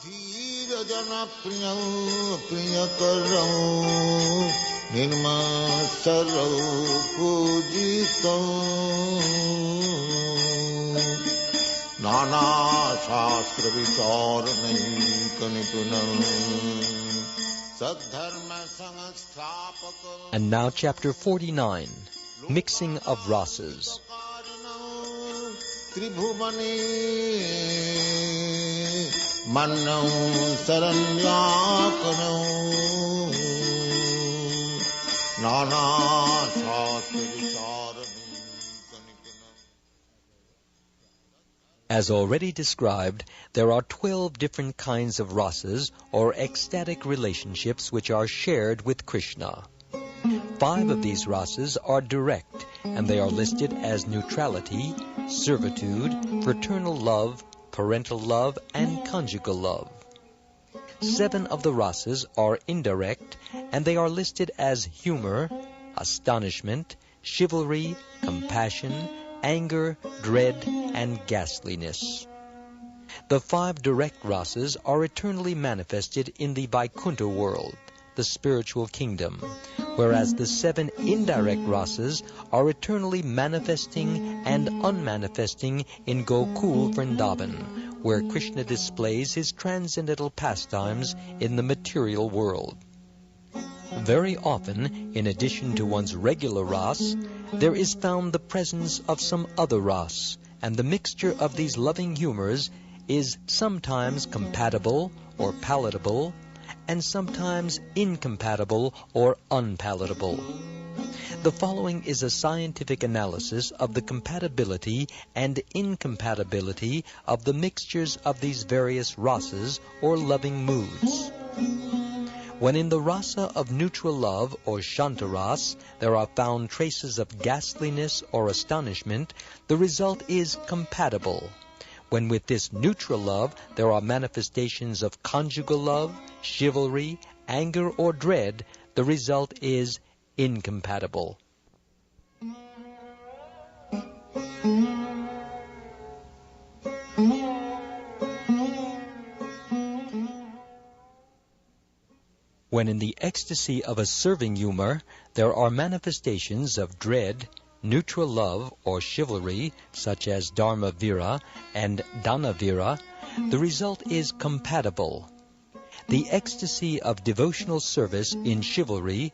धीर जन प्रिय निर्मत्सरौ पूजितौ नाना शास्त्र विचारणैकनिपुणं सद्धर्म संस्थापक. And now chapter 49, Mixing of Rasas. त्रिभुवने मन्नौ शरण्याकरौ नाना शास्त्र विचारणैकनिपुणं. As already described, there are 12 different kinds of rasas, or ecstatic relationships, which are shared with Krishna. 5 of these rasas are direct, and they are listed as neutrality, servitude, fraternal love, parental love, and conjugal love. 7 of the rasas are indirect, and they are listed as humor, astonishment, chivalry, compassion, anger, dread, and ghastliness. The 5 direct rasas are eternally manifested in the Vaikuntha world, the spiritual kingdom, whereas the 7 indirect rasas are eternally manifesting and unmanifesting in Gokul Vrindavan, where Krishna displays his transcendental pastimes in the material world. Very often, in addition to one's regular ras, there is found the presence of some other ras, and the mixture of these loving humors is sometimes compatible or palatable, and sometimes incompatible or unpalatable. The following is a scientific analysis of the compatibility and incompatibility of the mixtures of these various rasas or loving moods. When in the rasa of neutral love, or Shantaras, there are found traces of ghastliness or astonishment, the result is compatible. When with this neutral love there are manifestations of conjugal love, chivalry, anger, or dread, the result is incompatible. When in the ecstasy of a serving humor there are manifestations of dread, neutral love or chivalry, such as Dharma Vira and Dana Vira, the result is compatible. The ecstasy of devotional service in chivalry,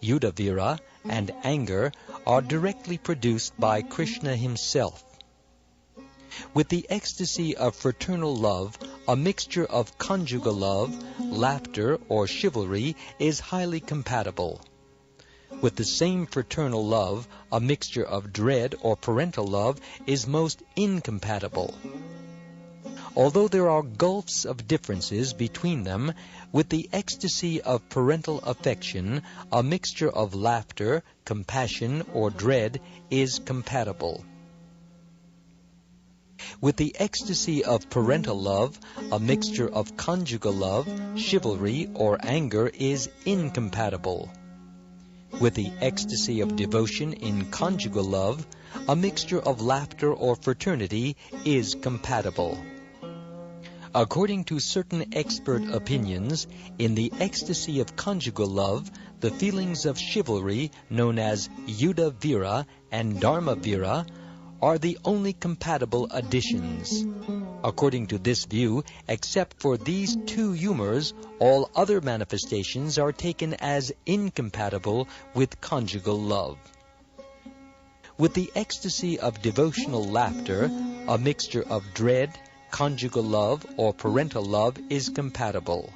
Yuddha Vira, and anger are directly produced by Krishna himself. With the ecstasy of fraternal love, a mixture of conjugal love, laughter, or chivalry is highly compatible. With the same fraternal love, a mixture of dread or parental love is most incompatible. Although there are gulfs of differences between them, with the ecstasy of parental affection, a mixture of laughter, compassion, or dread is compatible. With the ecstasy of parental love, a mixture of conjugal love, chivalry, or anger is incompatible. With the ecstasy of devotion in conjugal love, a mixture of laughter or fraternity is compatible. According to certain expert opinions, in the ecstasy of conjugal love, the feelings of chivalry, known as Yuddha Vira and Dharma Vira, are the only compatible additions. According to this view, except for these 2 humors, all other manifestations are taken as incompatible with conjugal love. With the ecstasy of devotional laughter, a mixture of dread, conjugal love, or parental love is compatible,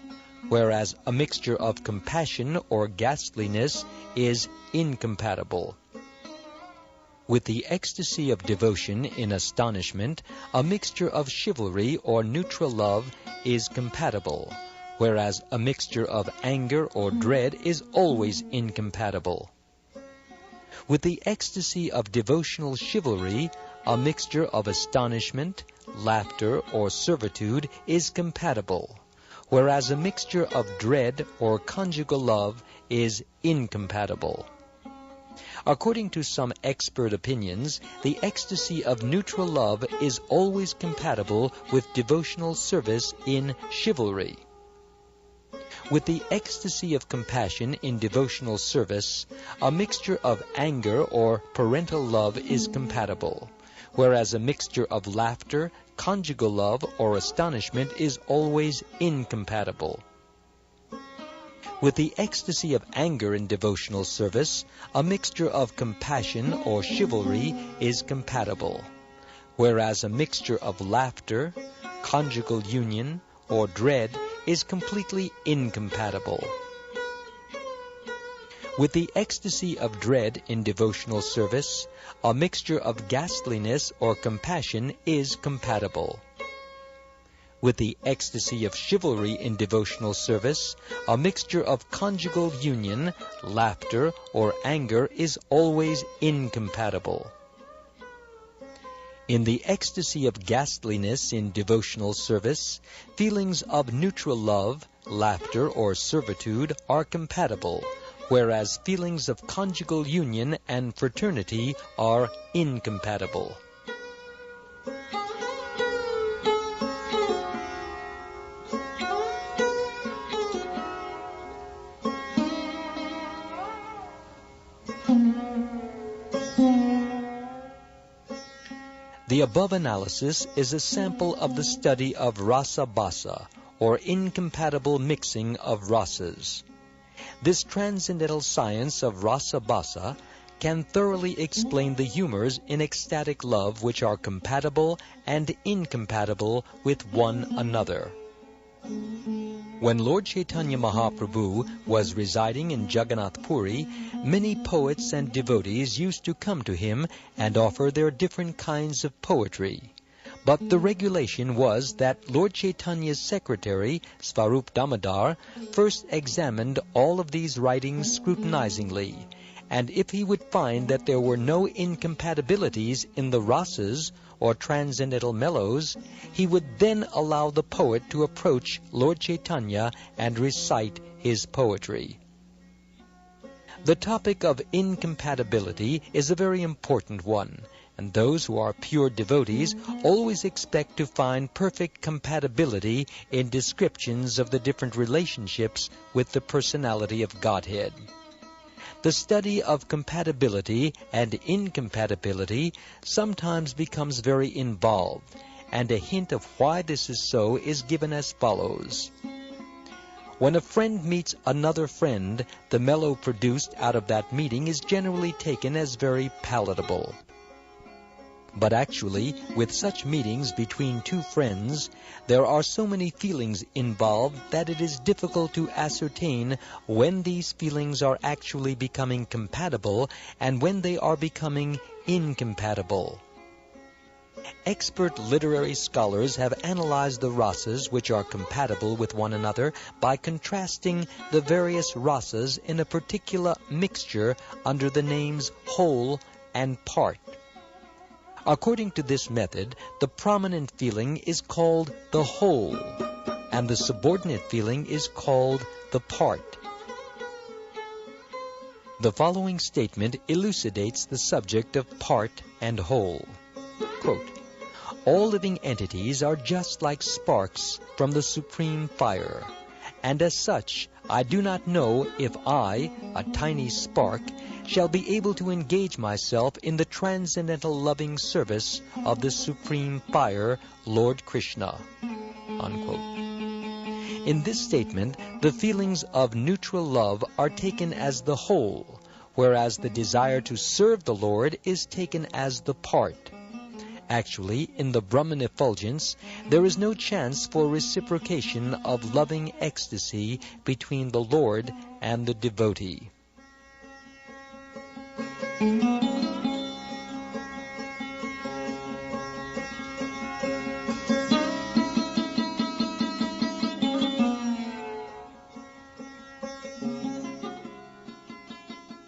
whereas a mixture of compassion or ghastliness is incompatible. With the ecstasy of devotion in astonishment, a mixture of chivalry or neutral love is compatible, whereas a mixture of anger or dread is always incompatible. With the ecstasy of devotional chivalry, a mixture of astonishment, laughter, or servitude is compatible, whereas a mixture of dread or conjugal love is incompatible. According to some expert opinions, the ecstasy of neutral love is always compatible with devotional service in chivalry. With the ecstasy of compassion in devotional service, a mixture of anger or parental love is compatible, whereas a mixture of laughter, conjugal love, or astonishment is always incompatible. With the ecstasy of anger in devotional service, a mixture of compassion or chivalry is compatible, whereas a mixture of laughter, conjugal union, or dread is completely incompatible. With the ecstasy of dread in devotional service, a mixture of ghastliness or compassion is compatible. With the ecstasy of chivalry in devotional service, a mixture of conjugal union, laughter, or anger is always incompatible. In the ecstasy of ghastliness in devotional service, feelings of neutral love, laughter, or servitude are compatible, whereas feelings of conjugal union and fraternity are incompatible. The above analysis is a sample of the study of rasa basa, or incompatible mixing of rasas. This transcendental science of rasa basa can thoroughly explain the humors in ecstatic love which are compatible and incompatible with one another. When Lord Chaitanya Mahaprabhu was residing in Jagannath Puri, many poets and devotees used to come to him and offer their different kinds of poetry. But the regulation was that Lord Chaitanya's secretary, Svarup Damodar, first examined all of these writings scrutinizingly, and if he would find that there were no incompatibilities in the rasas, or transcendental mellows, he would then allow the poet to approach Lord Chaitanya and recite his poetry. The topic of incompatibility is a very important one, and those who are pure devotees always expect to find perfect compatibility in descriptions of the different relationships with the personality of Godhead. The study of compatibility and incompatibility sometimes becomes very involved, and a hint of why this is so is given as follows. When a friend meets another friend, the mellow produced out of that meeting is generally taken as very palatable. But actually, with such meetings between two friends, there are so many feelings involved that it is difficult to ascertain when these feelings are actually becoming compatible and when they are becoming incompatible. Expert literary scholars have analyzed the rasas which are compatible with one another by contrasting the various rasas in a particular mixture under the names whole and part. According to this method, the prominent feeling is called the whole, and the subordinate feeling is called the part. The following statement elucidates the subject of part and whole. Quote, "All living entities are just like sparks from the supreme fire, and as such, I do not know if I, a tiny spark, shall be able to engage myself in the transcendental loving service of the supreme fire, Lord Krishna." Unquote. In this statement, the feelings of neutral love are taken as the whole, whereas the desire to serve the Lord is taken as the part. Actually, in the Brahman effulgence, there is no chance for reciprocation of loving ecstasy between the Lord and the devotee.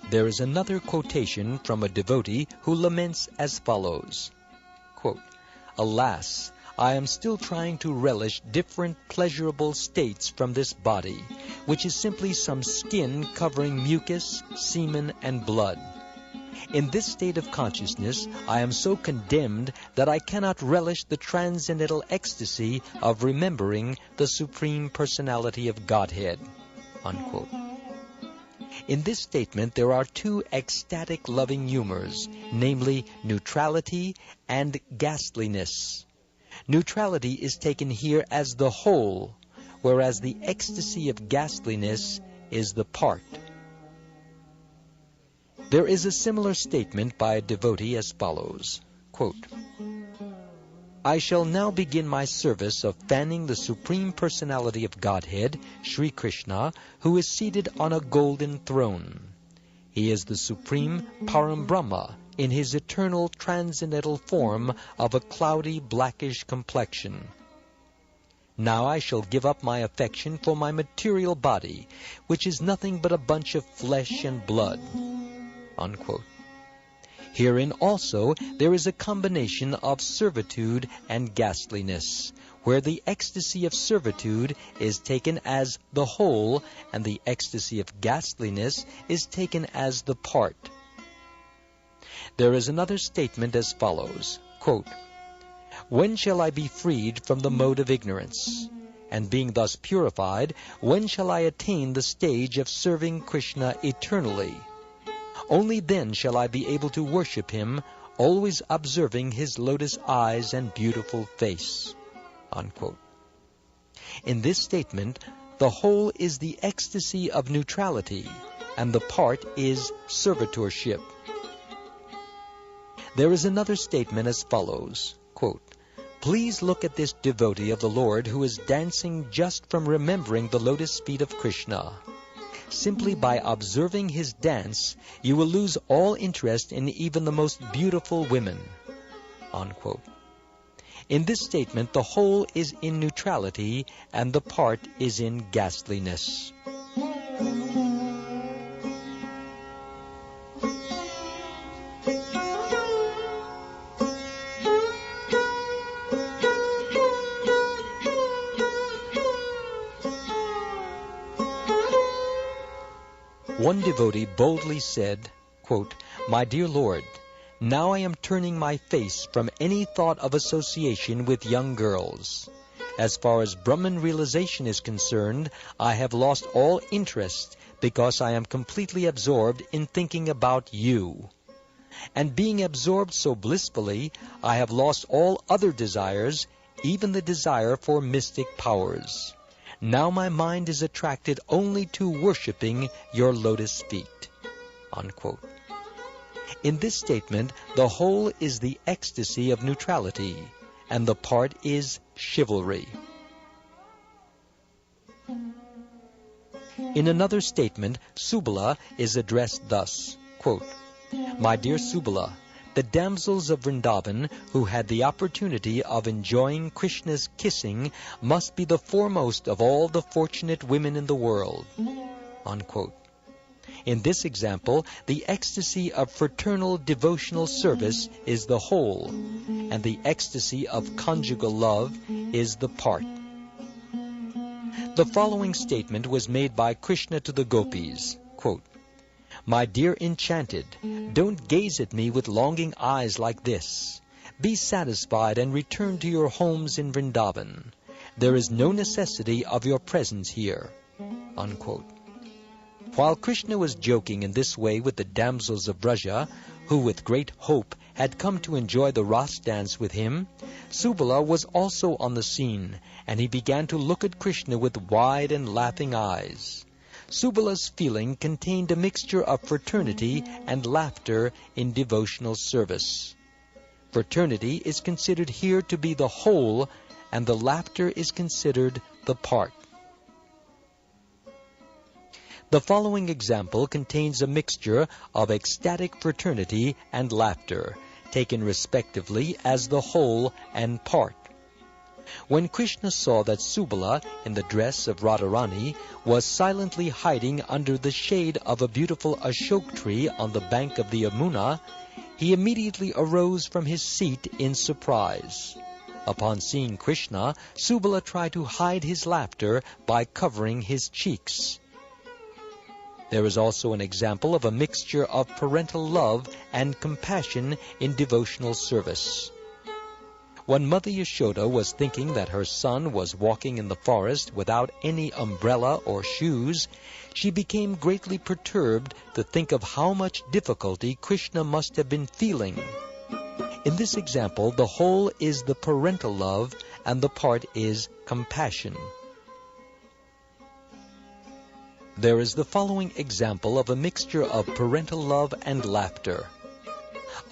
There is another quotation from a devotee who laments as follows, quote, "Alas, I am still trying to relish different pleasurable states from this body, which is simply some skin covering mucus, semen, and blood. In this state of consciousness, I am so condemned that I cannot relish the transcendental ecstasy of remembering the Supreme Personality of Godhead." Unquote. In this statement, there are two ecstatic loving humors, namely neutrality and ghastliness. Neutrality is taken here as the whole, whereas the ecstasy of ghastliness is the part. There is a similar statement by a devotee as follows, quote, "I shall now begin my service of fanning the Supreme Personality of Godhead, Sri Krishna, who is seated on a golden throne. He is the Supreme Param Brahma in his eternal transcendental form of a cloudy blackish complexion. Now I shall give up my affection for my material body, which is nothing but a bunch of flesh and blood." Unquote. Herein also there is a combination of servitude and ghastliness, where the ecstasy of servitude is taken as the whole and the ecstasy of ghastliness is taken as the part. There is another statement as follows, quote, "When shall I be freed from the mode of ignorance? And being thus purified, when shall I attain the stage of serving Krishna eternally? Only then shall I be able to worship him, always observing his lotus eyes and beautiful face." Unquote. In this statement, the whole is the ecstasy of neutrality, and the part is servitorship. There is another statement as follows, quote, "Please look at this devotee of the Lord who is dancing just from remembering the lotus feet of Krishna. Simply by observing his dance, you will lose all interest in even the most beautiful women." Unquote. In this statement, the whole is in neutrality and the part is in ghastliness. One devotee boldly said, quote, "My dear Lord, now I am turning my face from any thought of association with young girls. As far as Brahman realization is concerned, I have lost all interest because I am completely absorbed in thinking about you. And being absorbed so blissfully, I have lost all other desires, even the desire for mystic powers. Now my mind is attracted only to worshipping your lotus feet." Unquote. In this statement, the whole is the ecstasy of neutrality, and the part is chivalry. In another statement, Subala is addressed thus, quote, "My dear Subala, the damsels of Vrindavan who had the opportunity of enjoying Krishna's kissing must be the foremost of all the fortunate women in the world." Unquote. In this example, the ecstasy of fraternal devotional service is the whole, and the ecstasy of conjugal love is the part. The following statement was made by Krishna to the gopis, quote, "My dear enchanted, don't gaze at me with longing eyes like this. Be satisfied and return to your homes in Vrindavan. There is no necessity of your presence here." Unquote. While Krishna was joking in this way with the damsels of Vraja, who with great hope had come to enjoy the Ras dance with him, Subala was also on the scene, and he began to look at Krishna with wide and laughing eyes. Subala's feeling contained a mixture of fraternity and laughter in devotional service. Fraternity is considered here to be the whole, and the laughter is considered the part. The following example contains a mixture of ecstatic fraternity and laughter, taken respectively as the whole and part. When Krishna saw that Subala, in the dress of Radharani, was silently hiding under the shade of a beautiful Ashok tree on the bank of the Yamuna, he immediately arose from his seat in surprise. Upon seeing Krishna, Subala tried to hide his laughter by covering his cheeks. There is also an example of a mixture of parental love and compassion in devotional service. When Mother Yashoda was thinking that her son was walking in the forest without any umbrella or shoes, she became greatly perturbed to think of how much difficulty Krishna must have been feeling. In this example, the whole is the parental love and the part is compassion. There is the following example of a mixture of parental love and laughter.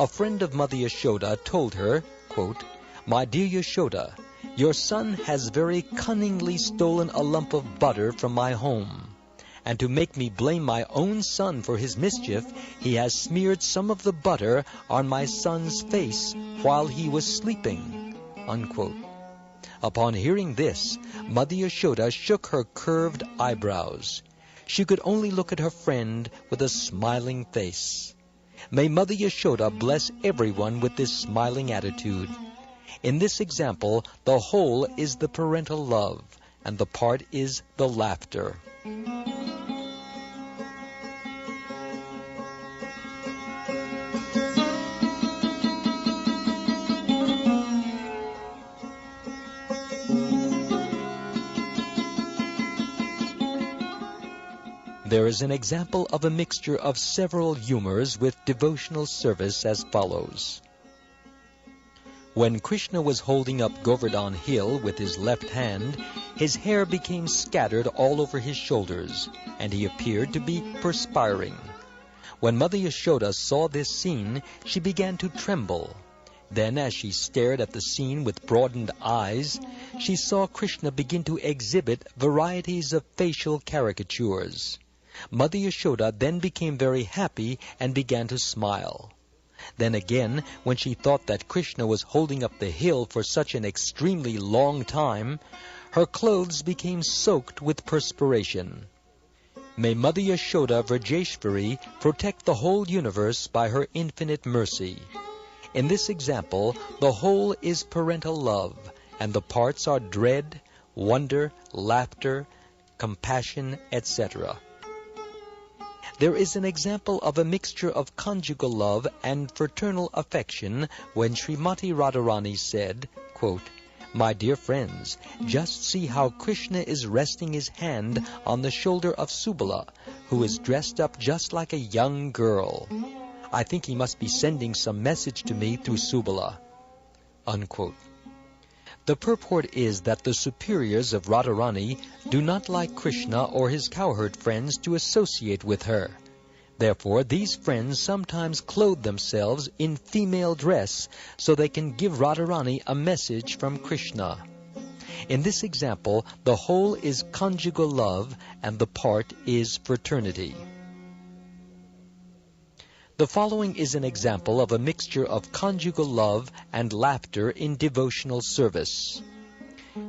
A friend of Mother Yashoda told her, quote, "My dear Yashoda, your son has very cunningly stolen a lump of butter from my home. And to make me blame my own son for his mischief, he has smeared some of the butter on my son's face while he was sleeping." Unquote. Upon hearing this, Mother Yashoda shook her curved eyebrows. She could only look at her friend with a smiling face. May Mother Yashoda bless everyone with this smiling attitude. In this example, the whole is the parental love, and the part is the laughter. There is an example of a mixture of several humors with devotional service as follows. When Krishna was holding up Govardhan Hill with his left hand, his hair became scattered all over his shoulders, and he appeared to be perspiring. When Mother Yashoda saw this scene, she began to tremble. Then, as she stared at the scene with broadened eyes, she saw Krishna begin to exhibit varieties of facial caricatures. Mother Yashoda then became very happy and began to smile. Then again, when she thought that Krishna was holding up the hill for such an extremely long time, her clothes became soaked with perspiration. May Mother Yashoda Vrajeshvari protect the whole universe by her infinite mercy. In this example, the whole is parental love, and the parts are dread, wonder, laughter, compassion, etc. There is an example of a mixture of conjugal love and fraternal affection when Srimati Radharani said, quote, "My dear friends, just see how Krishna is resting his hand on the shoulder of Subala, who is dressed up just like a young girl. I think he must be sending some message to me through Subala." Unquote. The purport is that the superiors of Radharani do not like Krishna or his cowherd friends to associate with her. Therefore, these friends sometimes clothe themselves in female dress so they can give Radharani a message from Krishna. In this example, the whole is conjugal love and the part is fraternity. The following is an example of a mixture of conjugal love and laughter in devotional service.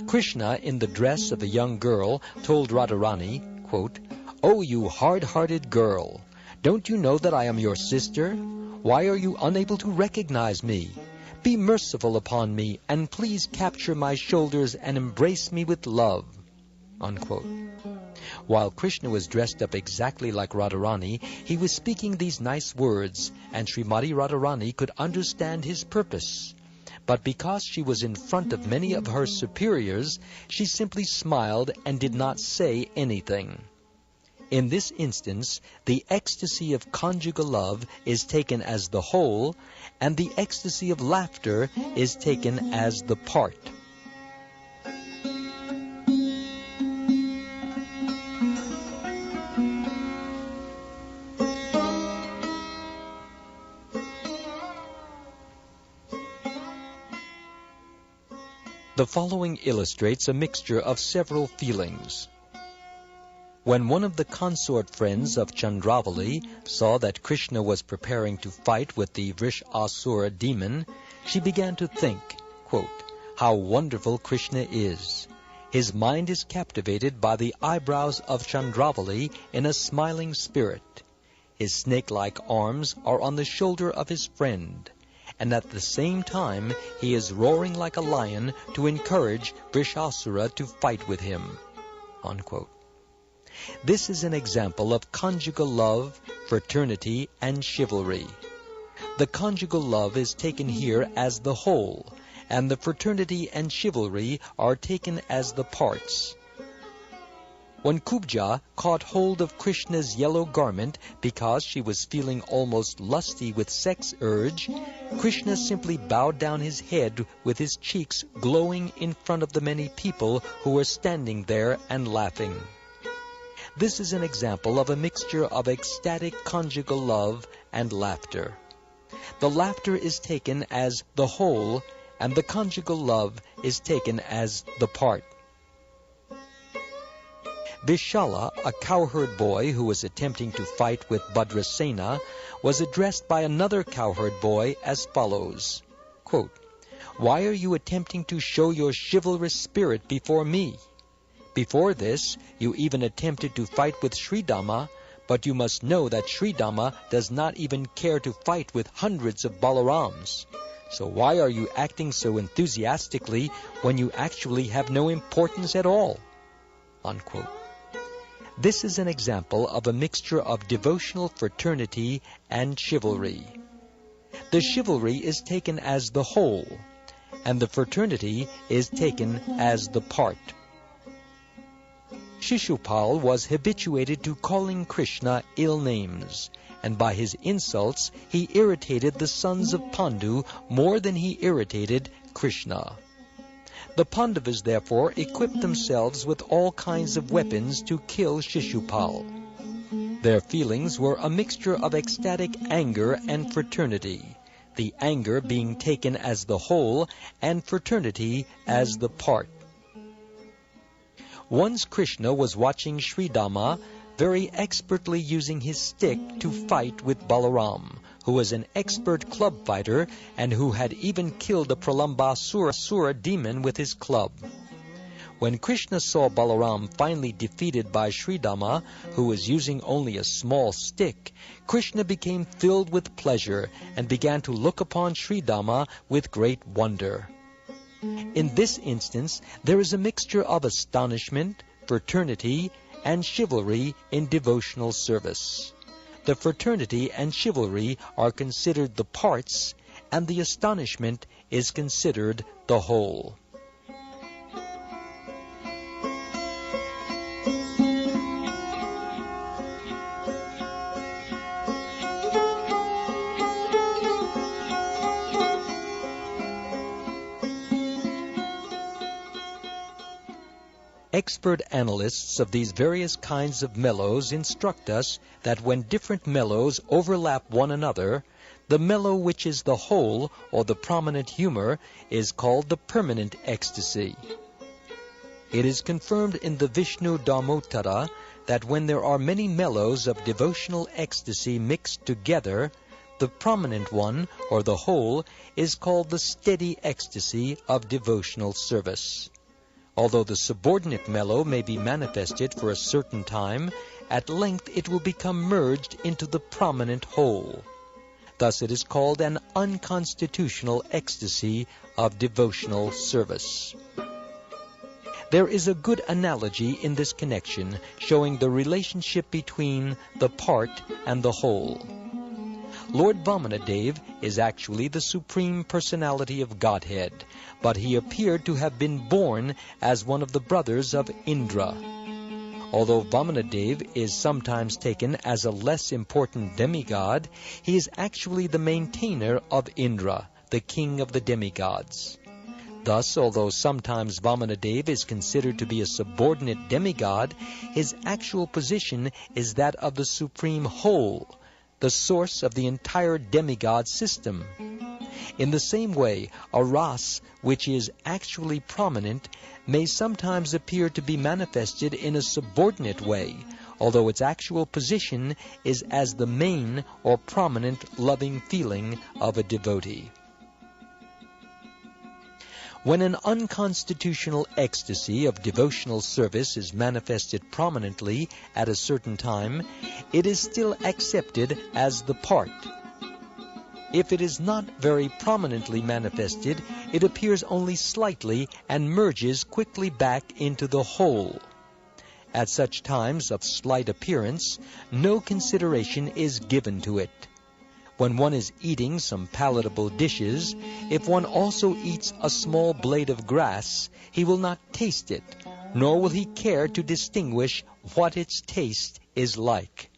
Krishna, in the dress of a young girl, told Radharani, quote, "Oh, you hard-hearted girl, don't you know that I am your sister? Why are you unable to recognize me? Be merciful upon me, and please capture my shoulders and embrace me with love." Unquote. While Krishna was dressed up exactly like Radharani, he was speaking these nice words, and Srimati Radharani could understand his purpose. But because she was in front of many of her superiors, she simply smiled and did not say anything. In this instance, the ecstasy of conjugal love is taken as the whole, and the ecstasy of laughter is taken as the part. The following illustrates a mixture of several feelings. When one of the consort friends of Chandravali saw that Krishna was preparing to fight with the Vrishasura demon, she began to think, quote, "How wonderful Krishna is. His mind is captivated by the eyebrows of Chandravali in a smiling spirit. His snake-like arms are on the shoulder of his friend, and at the same time he is roaring like a lion to encourage Vrishasura to fight with him." Unquote. This is an example of conjugal love, fraternity, and chivalry. The conjugal love is taken here as the whole, and the fraternity and chivalry are taken as the parts. When Kubja caught hold of Krishna's yellow garment because she was feeling almost lusty with sex urge, Krishna simply bowed down his head with his cheeks glowing in front of the many people who were standing there and laughing. This is an example of a mixture of ecstatic conjugal love and laughter. The laughter is taken as the whole, and the conjugal love is taken as the part. Vishala, a cowherd boy who was attempting to fight with Bhadrasena, was addressed by another cowherd boy as follows, quote, "Why are you attempting to show your chivalrous spirit before me? Before this, you even attempted to fight with Sridama, but you must know that Sridama does not even care to fight with hundreds of Balarams. So why are you acting so enthusiastically when you actually have no importance at all?" Unquote. This is an example of a mixture of devotional fraternity and chivalry. The chivalry is taken as the whole, and the fraternity is taken as the part. Shishupal was habituated to calling Krishna ill names, and by his insults he irritated the sons of Pandu more than he irritated Krishna. The Pandavas therefore equipped themselves with all kinds of weapons to kill Shishupal. Their feelings were a mixture of ecstatic anger and fraternity, the anger being taken as the whole and fraternity as the part. Once Krishna was watching Sridama very expertly using his stick to fight with Balaram, who was an expert club fighter and who had even killed the Pralambasura demon with his club. When Krishna saw Balaram finally defeated by Sridama, who was using only a small stick, Krishna became filled with pleasure and began to look upon Sridama with great wonder. In this instance, there is a mixture of astonishment, fraternity, and chivalry in devotional service. The fraternity and chivalry are considered the parts, and the astonishment is considered the whole. Expert analysts of these various kinds of mellows instruct us that when different mellows overlap one another, the mellow which is the whole or the prominent humor is called the permanent ecstasy. It is confirmed in the Vishnu Dharmottara that when there are many mellows of devotional ecstasy mixed together, the prominent one, or the whole, is called the steady ecstasy of devotional service. Although the subordinate mellow may be manifested for a certain time, at length it will become merged into the prominent whole. Thus it is called an unconstitutional ecstasy of devotional service. There is a good analogy in this connection showing the relationship between the part and the whole. Lord Vamanadev is actually the Supreme Personality of Godhead, but he appeared to have been born as one of the brothers of Indra. Although Vamanadev is sometimes taken as a less important demigod, he is actually the maintainer of Indra, the king of the demigods. Thus, although sometimes Vamanadev is considered to be a subordinate demigod, his actual position is that of the supreme whole, the source of the entire demigod system. In the same way, a ras, which is actually prominent, may sometimes appear to be manifested in a subordinate way, although its actual position is as the main or prominent loving feeling of a devotee. When an unconstitutional ecstasy of devotional service is manifested prominently at a certain time, it is still accepted as the part. If it is not very prominently manifested, it appears only slightly and merges quickly back into the whole. At such times of slight appearance, no consideration is given to it. When one is eating some palatable dishes, if one also eats a small blade of grass, he will not taste it, nor will he care to distinguish what its taste is like.